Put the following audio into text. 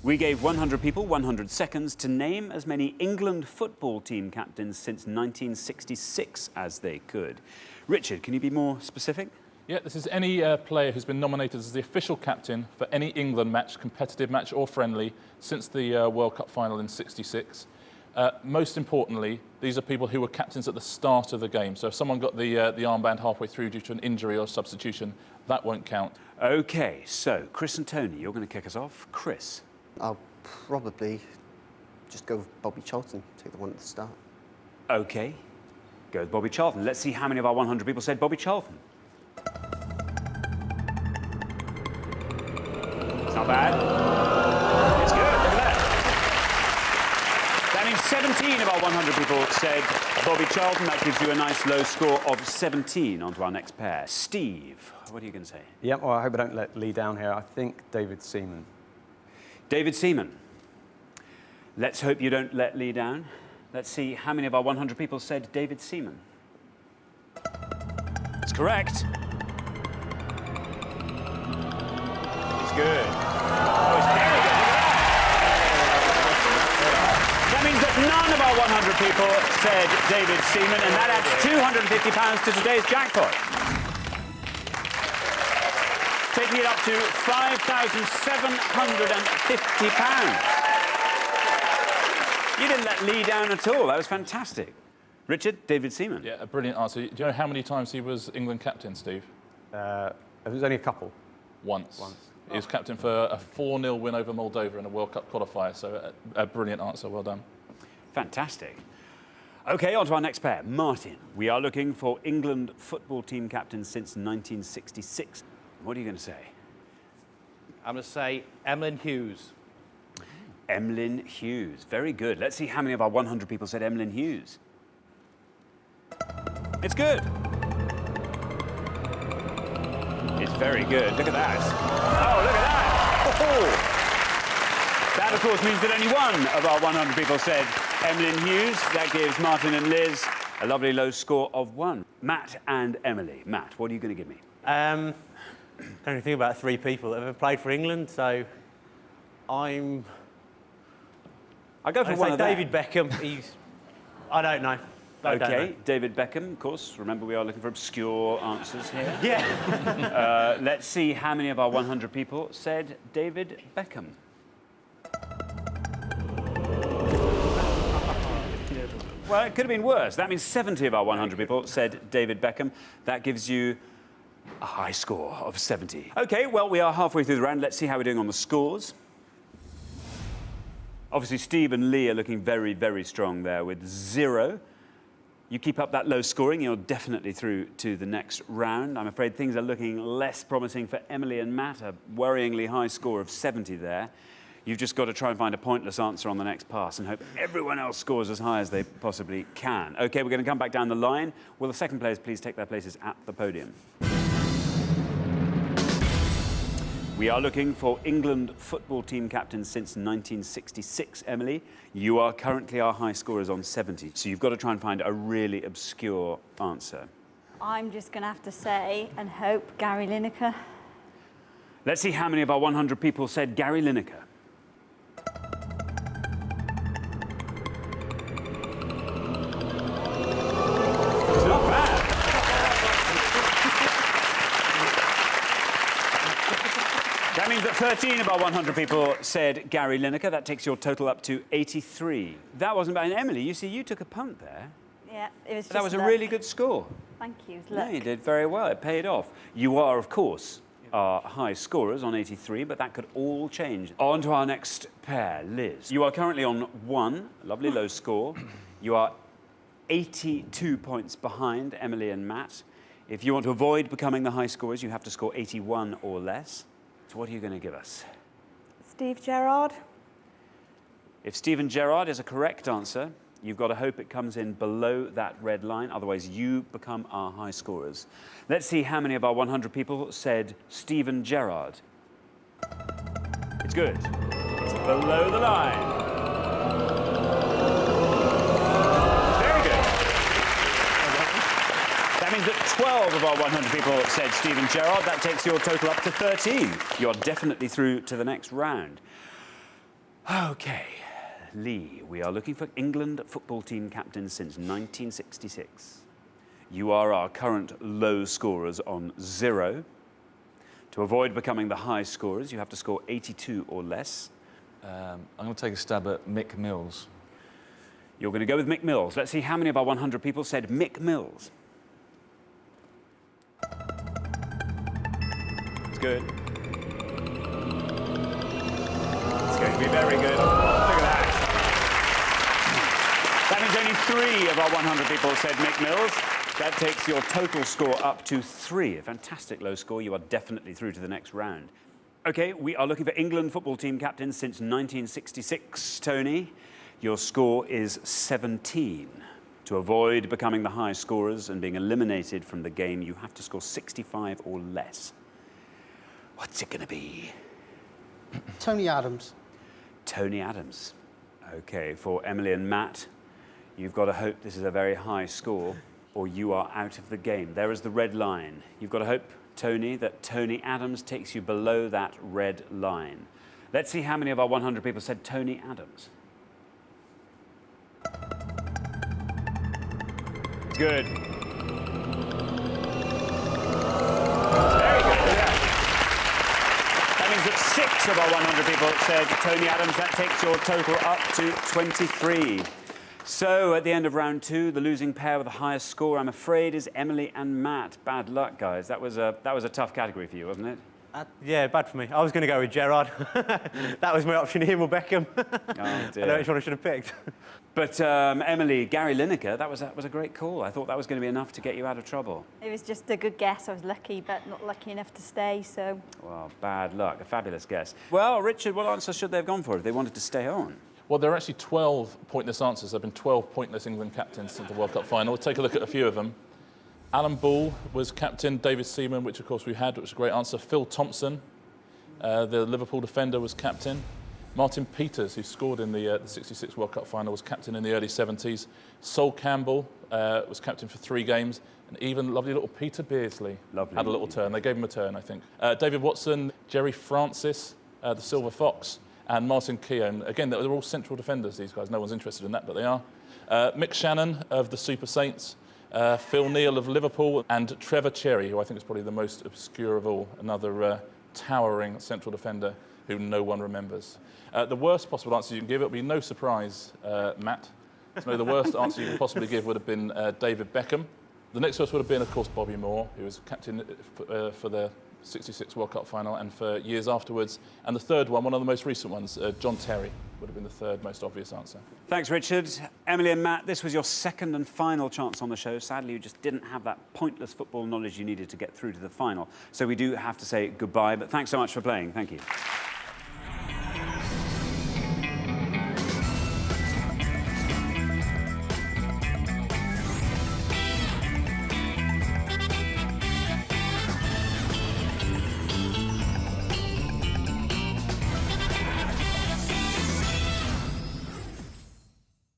We gave 100 people 100 seconds to name as many England football team captains since 1966 as they could. Richard, can you be more specific? Yeah, this is any player who's been nominated as the official captain for any England match, competitive match or friendly, since the World Cup final in '66. Most importantly, these are people who were captains at the start of the game. So if someone got the armband halfway through due to an injury or substitution, that won't count. OK, so Chris and Tony, you're going to kick us off. Chris? I'll probably just go with Bobby Charlton, take the one at the start. OK, go with Bobby Charlton. Let's see how many of our 100 people said Bobby Charlton. It's not bad. It's good, look at that. That means 17 of our 100 people said Bobby Charlton. That gives you a nice low score of 17. On to our next pair. Steve, what are you going to say? Yeah, well, I hope I don't let Lee down here. I think David Seaman. David Seaman. Let's hope you don't let Lee down. Let's see how many of our 100 people said David Seaman. It's correct. It's good. Oh, it's very good. That means that none of our 100 people said David Seaman, and that adds £250 to today's jackpot. Taking it up to £5,750. You didn't let Lee down at all. That was fantastic. Richard, David Seaman. Yeah, a brilliant answer. Do you know how many times he was England captain, Steve? It was only a couple. Once. He was captain for a 4-0 win over Moldova in a World Cup qualifier, so a brilliant answer. Well done. Fantastic. OK, on to our next pair. Martin, we are looking for England football team captains since 1966. What are you going to say? I'm going to say Emlyn Hughes. Emlyn Hughes. Very good. Let's see how many of our 100 people said Emlyn Hughes. It's good. It's very good. Look at that. Oh, look at that. Oh. That, of course, means that only one of our 100 people said Emlyn Hughes. That gives Martin and Liz a lovely low score of 1. Matt and Emily. Matt, what are you going to give me? Can only think about 3 people that have ever played for England, so I'll go for one of them. David Beckham. I don't know. OK, David Beckham, of course. Remember, we are looking for obscure answers here. Yeah. Let's see how many of our 100 people said David Beckham. Well, it could have been worse. That means 70 of our 100 people said David Beckham. That gives you a high score of 70. OK, well, we are halfway through the round. Let's see how we're doing on the scores. Obviously, Steve and Lee are looking very, very strong there with 0. You keep up that low scoring, you're definitely through to the next round. I'm afraid things are looking less promising for Emily and Matt, a worryingly high score of 70 there. You've just got to try and find a pointless answer on the next pass and hope everyone else scores as high as they possibly can. OK, we're going to come back down the line. Will the second players please take their places at the podium? We are looking for England football team captains since 1966. Emily, you are currently our high scorers on 70, so you've got to try and find a really obscure answer. I'm just going to have to say and hope Gary Lineker. Let's see how many of our 100 people said Gary Lineker. It's not bad. That means that 13 of our 100 people said Gary Lineker. That takes your total up to 83. That wasn't bad. And Emily, you see, you took a punt there. Yeah, it was just That was a really good score. Thank you. No, you did very well. It paid off. You are, of course, our high scorers on 83, but that could all change. On to our next pair, Liz. You are currently on 1, a lovely low score. You are 82 points behind Emily and Matt. If you want to avoid becoming the high scorers, you have to score 81 or less. So what are you going to give us? Steve Gerrard. If Steven Gerrard is a correct answer, you've got to hope it comes in below that red line, otherwise you become our high scorers. Let's see how many of our 100 people said Steven Gerrard. It's good. It's below the line. Very good. That means that 12 of our 100 people said Steven Gerrard. That takes your total up to 13. You're definitely through to the next round. OK, Lee, we are looking for England football team captain since 1966. You are our current low scorers on 0. To avoid becoming the high scorers, you have to score 82 or less. I'm going to take a stab at Mick Mills. You're going to go with Mick Mills. Let's see how many of our 100 people said Mick Mills. It's good. It's going to be very good. Look at that. That means only 3 of our 100 people said Mick Mills. That takes your total score up to 3. A fantastic low score. You are definitely through to the next round. OK, we are looking for England football team captain since 1966. Tony, your score is 17. To avoid becoming the high scorers and being eliminated from the game, you have to score 65 or less. What's it going to be? Tony Adams. Tony Adams. OK, for Emily and Matt, you've got to hope this is a very high score, or you are out of the game. There is the red line. You've got to hope, Tony, that Tony Adams takes you below that red line. Let's see how many of our 100 people said Tony Adams. It's good. Very good, yeah. That means that 6 of our 100 people said Tony Adams. That takes your total up to 23. So, at the end of round 2, the losing pair with the highest score, I'm afraid, is Emily and Matt. Bad luck, guys. That was a tough category for you, wasn't it? Yeah, bad for me. I was going to go with Gerrard. That was my option, him or Beckham. Oh, dear. I know which one I should have picked. But, Emily, Gary Lineker, that was a great call. I thought that was going to be enough to get you out of trouble. It was just a good guess. I was lucky, but not lucky enough to stay, so... Well, bad luck. A fabulous guess. Well, Richard, what answer should they have gone for if they wanted to stay on? Well, there are actually 12 pointless answers. There have been 12 pointless England captains since the World Cup final. We'll take a look at a few of them. Alan Ball was captain. David Seaman, which of course we had, which was a great answer. Phil Thompson, the Liverpool defender, was captain. Martin Peters, who scored in the 66 World Cup final, was captain in the early 70s. Sol Campbell was captain for 3 games. And even lovely little Peter Beardsley had a little turn. They gave him a turn, I think. David Watson, Jerry Francis, the Silver Fox, and Martin Keown. Again, they're all central defenders, these guys. No one's interested in that, but they are. Mick Shannon of the Super Saints, Phil Neal of Liverpool, and Trevor Cherry, who I think is probably the most obscure of all, another towering central defender who no one remembers. The worst possible answer you can give, it'll be no surprise, Matt. So the worst answer you could possibly give would have been David Beckham. The next worst would have been, of course, Bobby Moore, who was captain for the 66 World Cup final and for years afterwards. And the third one of the most recent ones, John Terry, would have been the third most obvious answer. Thanks, Richard. Emily and Matt, this was your second and final chance on the show. Sadly, you just didn't have that pointless football knowledge you needed to get through to the final. So we do have to say goodbye, but thanks so much for playing. Thank you.